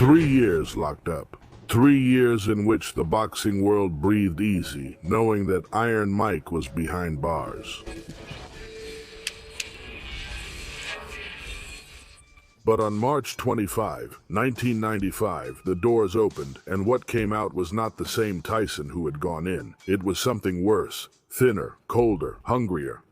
3 years locked up. 3 years in which the boxing world breathed easy, knowing that Iron Mike was behind bars. But on March 25, 1995, the doors opened, and what came out was not the same Tyson who had gone in. It was something worse, thinner, colder, hungrier.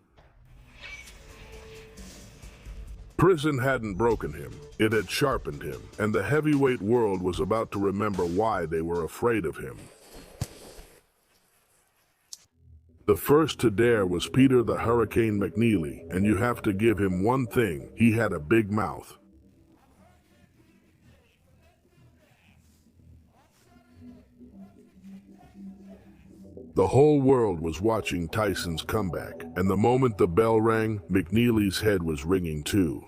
Prison hadn't broken him, it had sharpened him, and the heavyweight world was about to remember why they were afraid of him. The first to dare was Peter the Hurricane McNeeley, and you have to give him one thing: he had a big mouth. The whole world was watching Tyson's comeback, and the moment the bell rang, McNeeley's head was ringing too.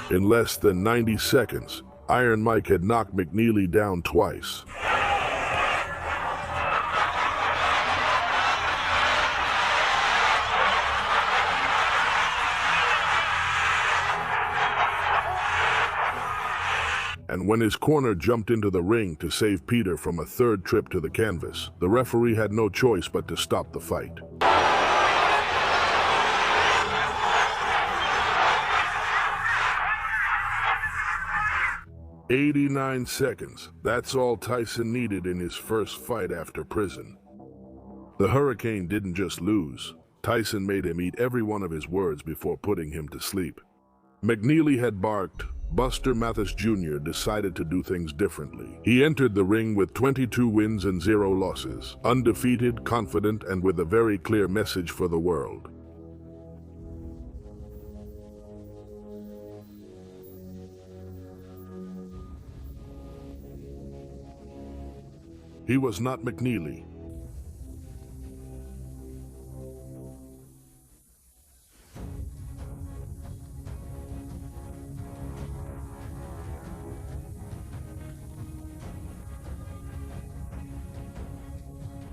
In less than 90 seconds, Iron Mike had knocked McNeeley down twice. And when his corner jumped into the ring to save Peter from a third trip to the canvas, the referee had no choice but to stop the fight. 89 seconds. That's all Tyson needed in his first fight after prison. The Hurricane didn't just lose. Tyson made him eat every one of his words before putting him to sleep. McNeeley had barked. Buster Mathis Jr. decided to do things differently. He entered the ring with 22 wins and 0 losses, undefeated, confident, and with a very clear message for the world. He was not McNeeley.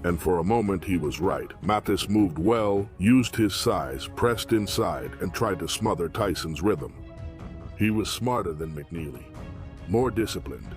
And for a moment he was right. Mathis moved well, used his size, pressed inside, and tried to smother Tyson's rhythm. He was smarter than McNeeley, more disciplined.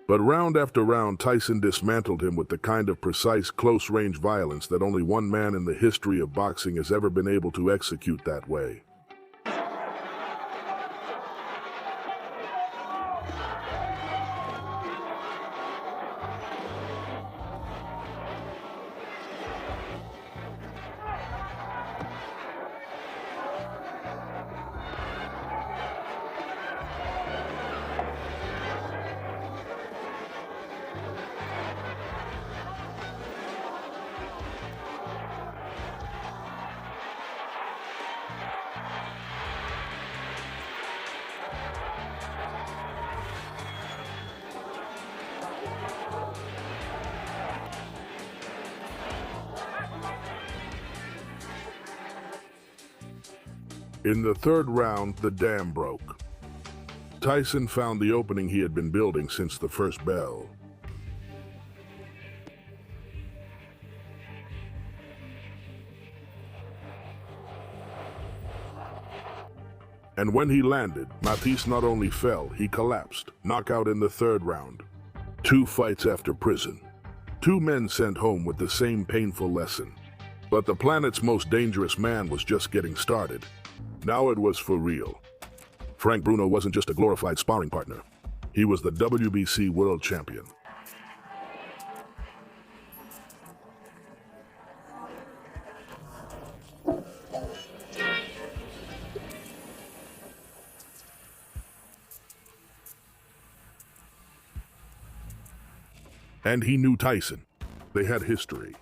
But round after round, Tyson dismantled him with the kind of precise, close-range violence that only one man in the history of boxing has ever been able to execute that way. In the third round, the dam broke. Tyson found the opening he had been building since the first bell. And when he landed, Mathis not only fell, he collapsed, knockout in the third round. 2 fights after prison. 2 men sent home with the same painful lesson. But the planet's most dangerous man was just getting started. Now it was for real. Frank Bruno wasn't just a glorified sparring partner. He was the WBC world champion. And he knew Tyson. They had history.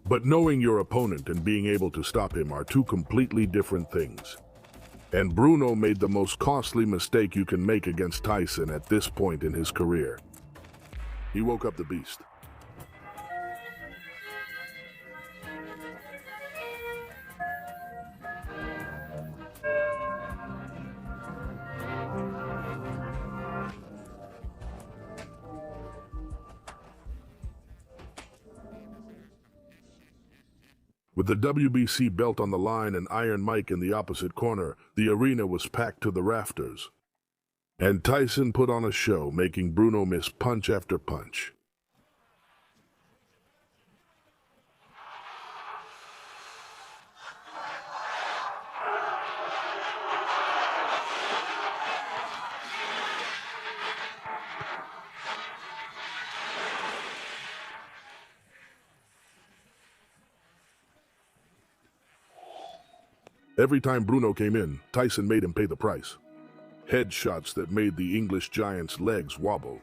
But knowing your opponent and being able to stop him are 2 completely different things. And Bruno made the most costly mistake you can make against Tyson at this point in his career. He woke up the beast. With the WBC belt on the line and Iron Mike in the opposite corner, the arena was packed to the rafters. And Tyson put on a show, making Bruno miss punch after punch. Every time Bruno came in, Tyson made him pay the price. Headshots that made the English giant's legs wobble.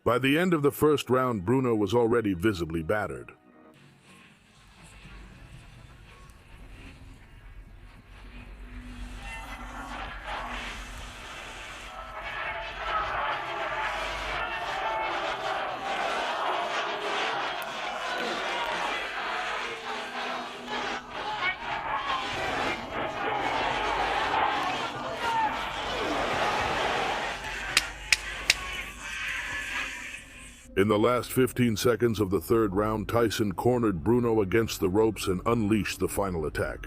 By the end of the first round, Bruno was already visibly battered. In the last 15 seconds of the third round, Tyson cornered Bruno against the ropes and unleashed the final attack.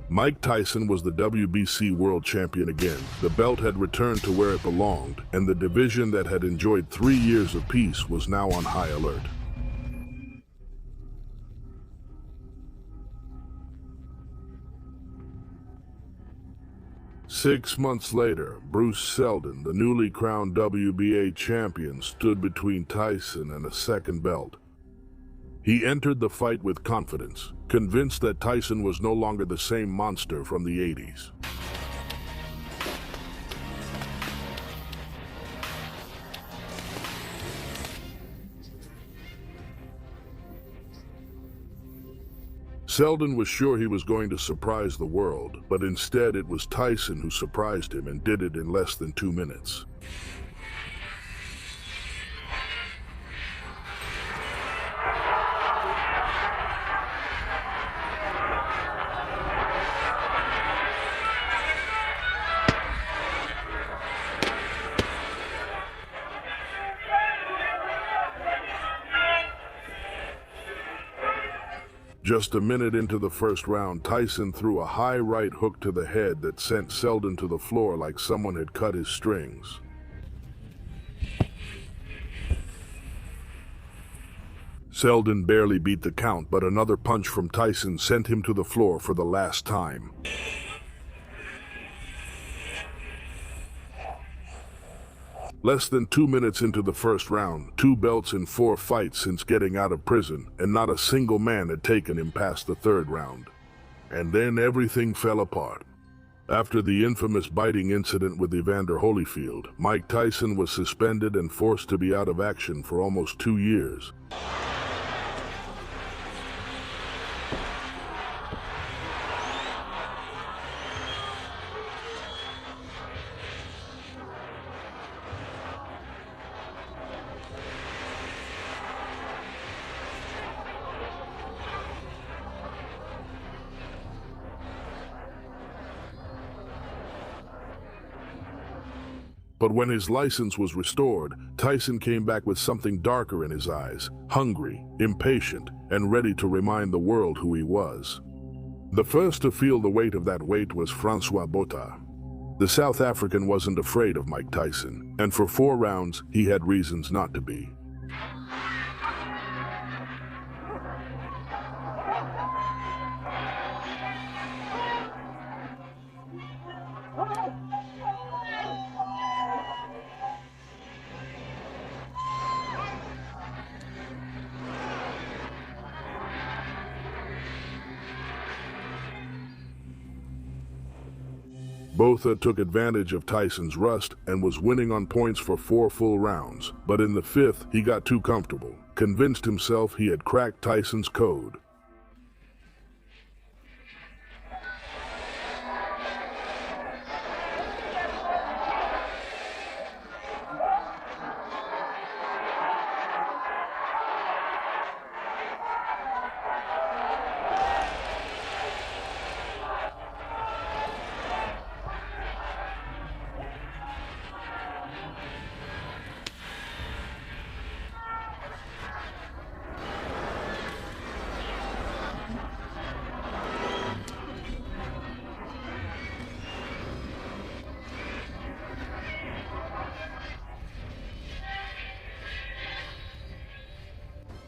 Mike Tyson was the WBC world champion again. The belt had returned to where it belonged, and the division that had enjoyed 3 years of peace was now on high alert. Six months later, Bruce Seldon, the newly crowned WBA champion, stood between Tyson and a second belt. He entered the fight with confidence, convinced that Tyson was no longer the same monster from the 80s. Seldon was sure he was going to surprise the world, but instead it was Tyson who surprised him and did it in less than 2 minutes. Just a minute into the first round, Tyson threw a high right hook to the head that sent Seldon to the floor like someone had cut his strings. Seldon barely beat the count, but another punch from Tyson sent him to the floor for the last time. Less than 2 minutes into the first round, 2 belts in 4 fights since getting out of prison, and not a single man had taken him past the third round. And then everything fell apart. After the infamous biting incident with Evander Holyfield, Mike Tyson was suspended and forced to be out of action for almost 2 years. But when his license was restored, Tyson came back with something darker in his eyes, hungry, impatient, and ready to remind the world who he was. The first to feel the weight of that weight was Francois Botha. The South African wasn't afraid of Mike Tyson, and for 4 rounds, he had reasons not to be. Botha took advantage of Tyson's rust and was winning on points for 4 full rounds, but in the 5th, he got too comfortable, convinced himself he had cracked Tyson's code.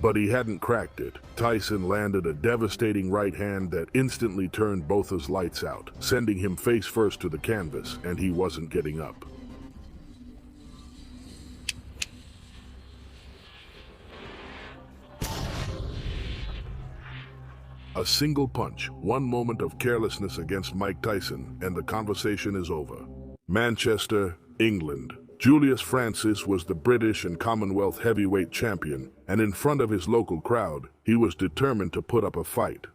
But he hadn't cracked it. Tyson landed a devastating right hand that instantly turned Botha's lights out, sending him face first to the canvas, and he wasn't getting up. A single punch, 1 moment of carelessness against Mike Tyson, and the conversation is over. Manchester, England. Julius Francis was the British and Commonwealth heavyweight champion, and in front of his local crowd, he was determined to put up a fight.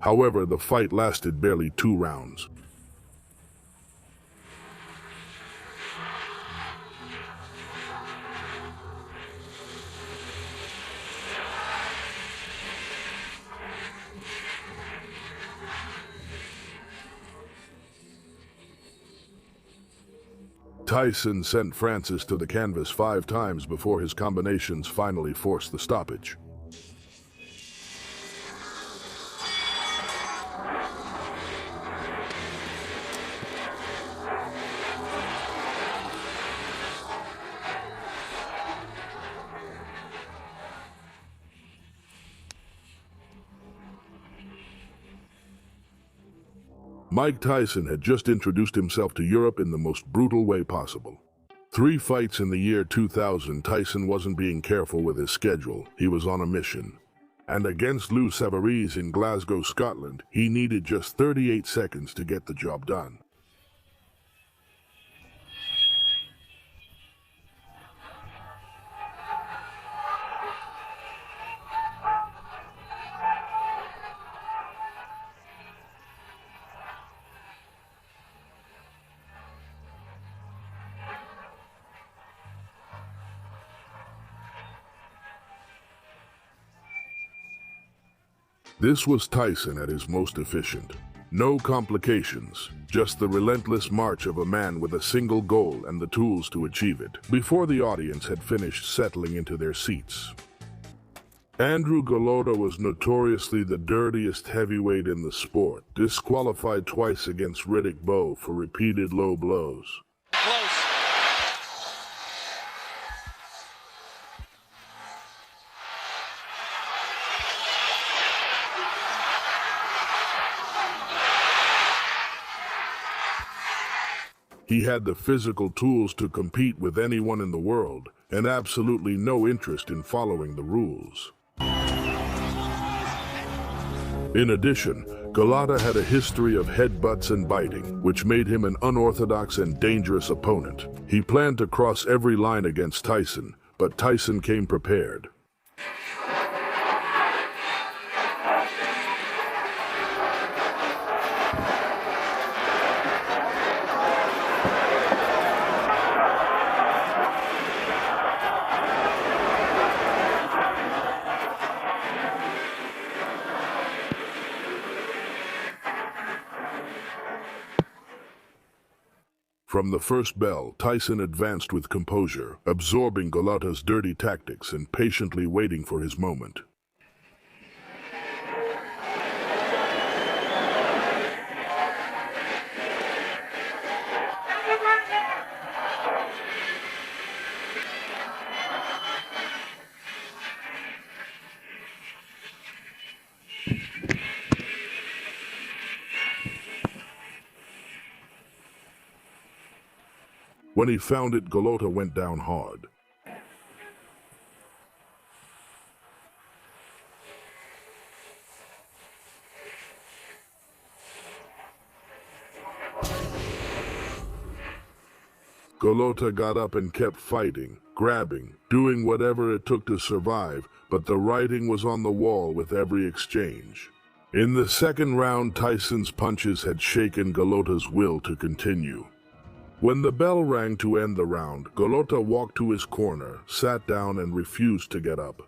However, the fight lasted barely 2 rounds. Tyson sent Francis to the canvas 5 times before his combinations finally forced the stoppage. Mike Tyson had just introduced himself to Europe in the most brutal way possible. 3 fights in the year 2000, Tyson wasn't being careful with his schedule. He was on a mission. And against Savarese in Glasgow, Scotland, he needed just 38 seconds to get the job done. This was Tyson at his most efficient. No complications, just the relentless march of a man with a single goal and the tools to achieve it, before the audience had finished settling into their seats. Andrew Golota was notoriously the dirtiest heavyweight in the sport, disqualified twice against Riddick Bowe for repeated low blows. Close. He had the physical tools to compete with anyone in the world, and absolutely no interest in following the rules. In addition, Golota had a history of headbutts and biting, which made him an unorthodox and dangerous opponent. He planned to cross every line against Tyson, but Tyson came prepared. From the first bell, Tyson advanced with composure, absorbing Golota's dirty tactics and patiently waiting for his moment. When he found it, Golota went down hard. Golota got up and kept fighting, grabbing, doing whatever it took to survive, but the writing was on the wall with every exchange. In the second round, Tyson's punches had shaken Golota's will to continue. When the bell rang to end the round, Golota walked to his corner, sat down, and refused to get up.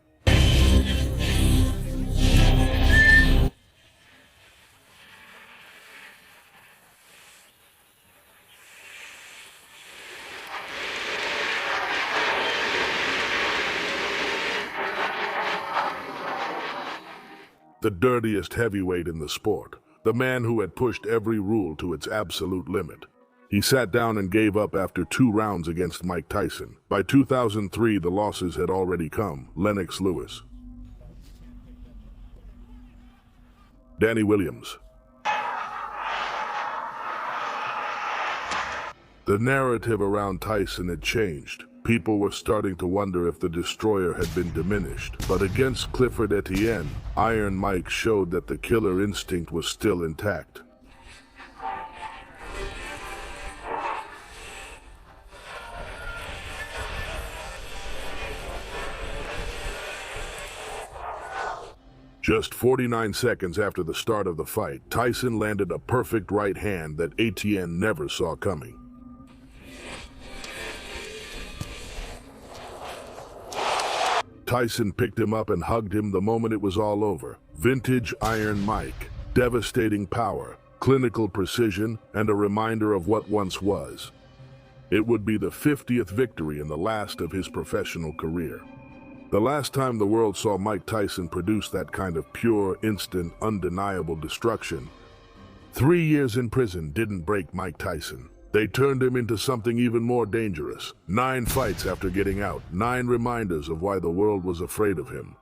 The dirtiest heavyweight in the sport, the man who had pushed every rule to its absolute limit. He sat down and gave up after 2 rounds against Mike Tyson. By 2003, the losses had already come. Lennox Lewis. Danny Williams. The narrative around Tyson had changed. People were starting to wonder if the destroyer had been diminished. But against Clifford Etienne, Iron Mike showed that the killer instinct was still intact. Just 49 seconds after the start of the fight, Tyson landed a perfect right hand that Etienne never saw coming. Tyson picked him up and hugged him the moment it was all over. Vintage Iron Mike, devastating power, clinical precision, and a reminder of what once was. It would be the 50th victory and the last of his professional career. The last time the world saw Mike Tyson produce that kind of pure, instant, undeniable destruction, 3 years in prison didn't break Mike Tyson. They turned him into something even more dangerous. 9 fights after getting out, 9 reminders of why the world was afraid of him.